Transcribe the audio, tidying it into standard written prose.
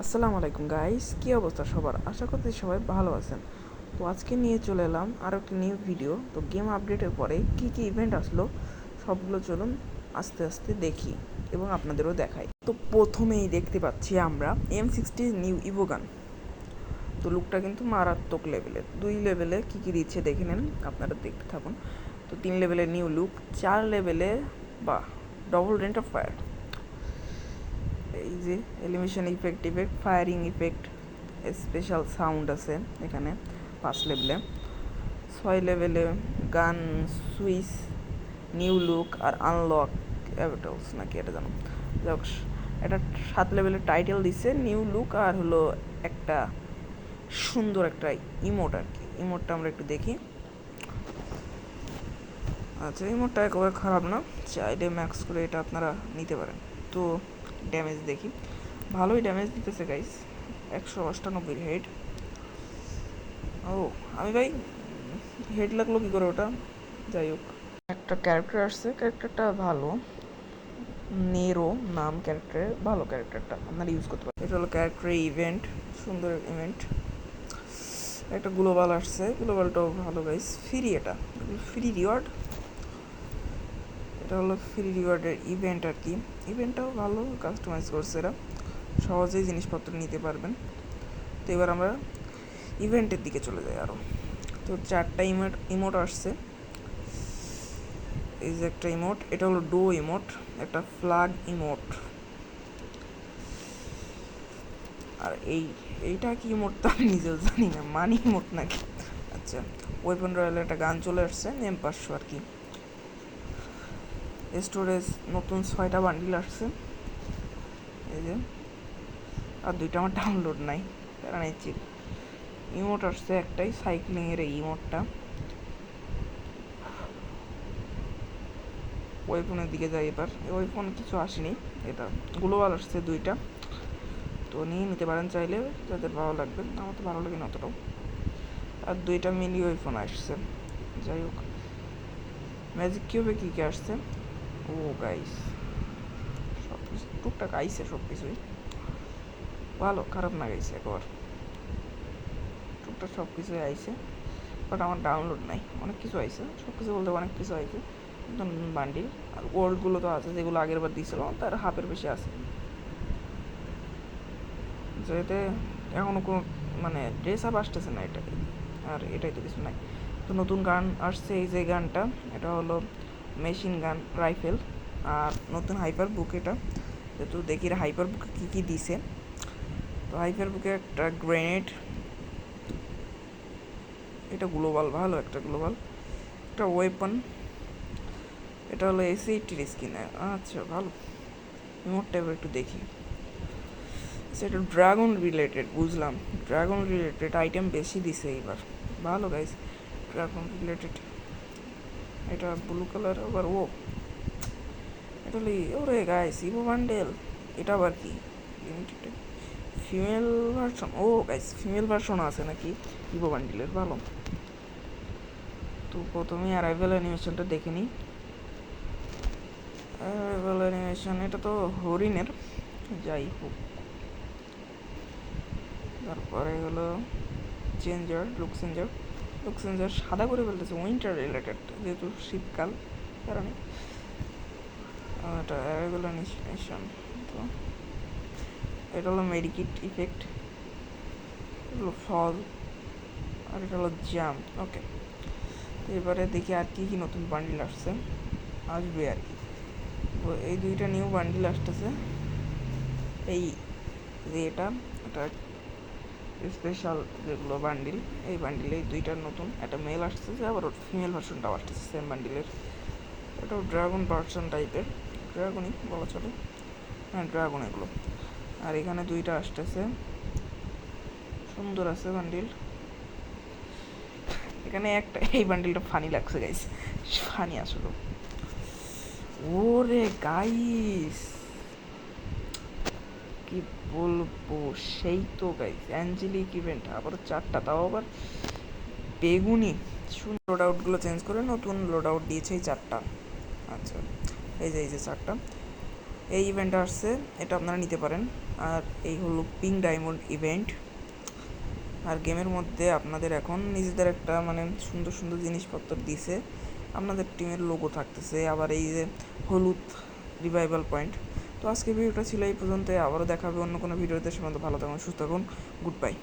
আসসালামু আলাইকুম গাইস, কী অবস্থা সবার? আশা করছি সবাই ভালো আছেন। তো আজকে নিয়ে চলে এলাম আরও একটি নিউ ভিডিও। তো গেম আপডেটের পরে কী কী ইভেন্ট আসলো সবগুলো চলুন আস্তে আস্তে দেখি এবং আপনাদেরও দেখাই। তো প্রথমেই দেখতে পাচ্ছি আমরা M60 নিউ ইভোগান। তো লুকটা কিন্তু মারাত্মক লেভেলের। 2 লেভেলে কী কী দিচ্ছে দেখে নেন, আপনারা দেখতে থাকুন। তো 3 লেভেলের নিউ লুক, 4 লেভেলে বা ডবল রেন্ট অফ ফায়ার, এই যে elimination effect, firing effect, special sound আছে এখানে 5 লেভেলে। 6 লেভেলে গান সুইচ, নিউ লুক আর আনলক অ্যাভেটালস নাকি এটা জানো, যাক এটা 7 লেভেলের টাইটেল দিচ্ছে নিউ লুক আর হলো একটা সুন্দর একটা ইমোট আর কি। ইমোটটা আমরা একটু দেখি। আচ্ছা, ইমোটটা একেবারে খারাপ না, চাইলে ম্যাক্স করে এটা আপনারা নিতে পারেন। তো ড্যামেজ দেখি, ভালোই ড্যামেজ দিতেছে গাইস, 198 হেড। ও আমি ভাই হেড লাগলো কী করে ওটা, যাই হোক। একটা ক্যারেক্টার আসছে, ক্যারেক্টারটা ভালো, নেরো নাম ক্যারেক্টারের, ভালো ক্যারেক্টারটা আপনারা ইউজ করতে পারেন। এটা হলো ক্যারেক্টার ইভেন্ট, সুন্দর ইভেন্ট। একটা গ্লোবাল আসছে, গ্লোবালটাও ভালো গাইস, ফ্রি, এটা ফ্রি রিওয়ার্ড। এটা হলো ফ্রি রিওয়ার্ডের ইভেন্ট আর কি। ইভেন্টটাও ভালো কাস্টমাইজ করছে এরা, সহজেই জিনিসপত্র নিতে পারবেন। তো এবার আমরা ইভেন্টের দিকে চলে যাই আরও। তো 4টা ইমোট আসছে। এই যে একটা ইমোট, এটা হলো ডো ইমোট, একটা ফ্ল্যাগ ইমোট। আর এইটা কি ইমোট তো আমি নিজেও জানি না, মানি ইমোট নাকি। আচ্ছা, ওয়েপন রয়্যালের একটা গান চলে আসছে, M500 আর কি। স্টোরেজ নতুন 6টা বান্ডিল আসছে, এই যে, আর 2টা আমার ডাউনলোড নাই, তারা নিচ্ছি। ইমোট আসছে একটাই, সাইক্লিংয়ের এই ইমোটটা। ওয়েপনের দিকে যাই এবার। ওয়েপনে কিছু আসেনি, এটা গ্লোবাল আসছে 2টা, তো নিয়ে নিতে পারেন চাইলে, যাদের ভালো লাগবে। আমার তো ভালো লাগে না অতটাও। আর 2টা মিনি ওয়েপন আসছে, যাই হোক। ম্যাজিক কিউবে কী কী আসছে, ও গাইস সব কিছু টুকটাক আইসে, সব কিছুই ভালো, খারাপ না গাইছে একবার, টুকটাক সব কিছুই আইসে। বাট আমার ডাউনলোড নাই, অনেক কিছু আইসে, সব কিছু বলতে অনেক কিছু আইসে। নতুন বান্ডিল আর ওল্ডগুলো তো আছে, যেগুলো আগের বার দিয়েছিল তার হাফের বেশি আছে, যেতে এখনও কোনো মানে ড্রেস আপ আসতেছে না এটাকে। আর এটাই তো কিছু নাই। তো নতুন গান আসছে, এই যে গানটা, এটা হলো মেশিন গান রাইফেল। আর নতুন হাইপার বুক, এটা যেহেতু দেখি হাইপার বুকে কী কী দিছে। তো হাইপার বুকে একটা গ্রেনেড, এটা গ্লোবাল, ভালো একটা গ্লোবাল, একটা ওয়েপন। এটা হলো AC-80 স্কিনে, আচ্ছা ভালো। ইমোটটা এবার একটু দেখি। সেটা ড্রাগন রিলেটেড, বুঝলাম, ড্রাগন রিলেটেড আইটেম বেশি দিছে এইবার, ভালো গাইস। ড্রাগন রিলেটেড, এটা ব্লু কালার আবার, ও এটা হলো ওরে গাইস ইভো বান্ডেল। এটা আবার কি লিমিটেড ফিমেল ভার্সন, ও গাইস ফিমেল ভার্সন আছে নাকি ইভো বান্ডেলের, ভালো। তো প্রথমে অ্যারাইভেল অ্যানিমেশনটা দেখে নিই। অ্যারাইভেল অ্যানিমেশন, এটা তো হরিণের, যাই হোক। তারপরে হলো চেঞ্জার, লুক চেঞ্জার সাদা করে ফেলতেছে, উইন্টার রিলেটেড যেহেতু শীতকাল কারণে। এটা অ্যারাইভেল অ্যানিমেশন। তো এটা হলো মেডিকিট ইফেক্ট, এটা হলো ফল, আর এটা হলো জাম্প। ওকে, এবারে দেখি আর কি কি নতুন বান্ডিল আসবে আর কি। তো এই 2টা নিউ বান্ডিল আসতেছে, এই যে এটা স্পেশাল যেগুলো বান্ডিল, এই বান্ডিলে এই 2টা নতুন, একটা মেল আসতেছে, আবার ফিমেল ভার্সনটাও আসতেছে সেম বান্ডিলের। এটাও ড্রাগন ভার্সন টাইপের, ড্রাগনই বলা চলে, হ্যাঁ ড্রাগন এগুলো। আর এখানে 2টা আসতেছে, সুন্দর আছে বান্ডিল। এখানে একটা, এই বান্ডিলটা ফানি লাগছে গাইস, ফানি আসলো। ওরে গাইস কি বলবো, সেই তো গাইস অ্যাঞ্জেলিক ইভেন্ট, আবার 4টা, তাও আবার বেগুনি। সুন্দর লোড আউটগুলো চেঞ্জ করে নতুন লোড আউট দিয়েছে এই 4টা। আচ্ছা, এই যে 4টা এই ইভেন্টটা আসছে, এটা আপনারা নিতে পারেন। আর এই হলো পিঙ্ক ডায়মন্ড ইভেন্ট। আর গেমের মধ্যে আপনাদের এখন নিজেদের একটা মানে সুন্দর সুন্দর জিনিসপত্র দিছে, আপনাদের টিমের লোগো থাকতেছে, আবার এই যে হলুদ রিভাইভাল পয়েন্ট। তো আজকে ভিডিওটা ছিল এই পর্যন্ত, আবারও দেখা হবে অন্য কোনো ভিডিওতে। সে ভালো থাকুন, সুস্থ থাকুন, গুড বাই।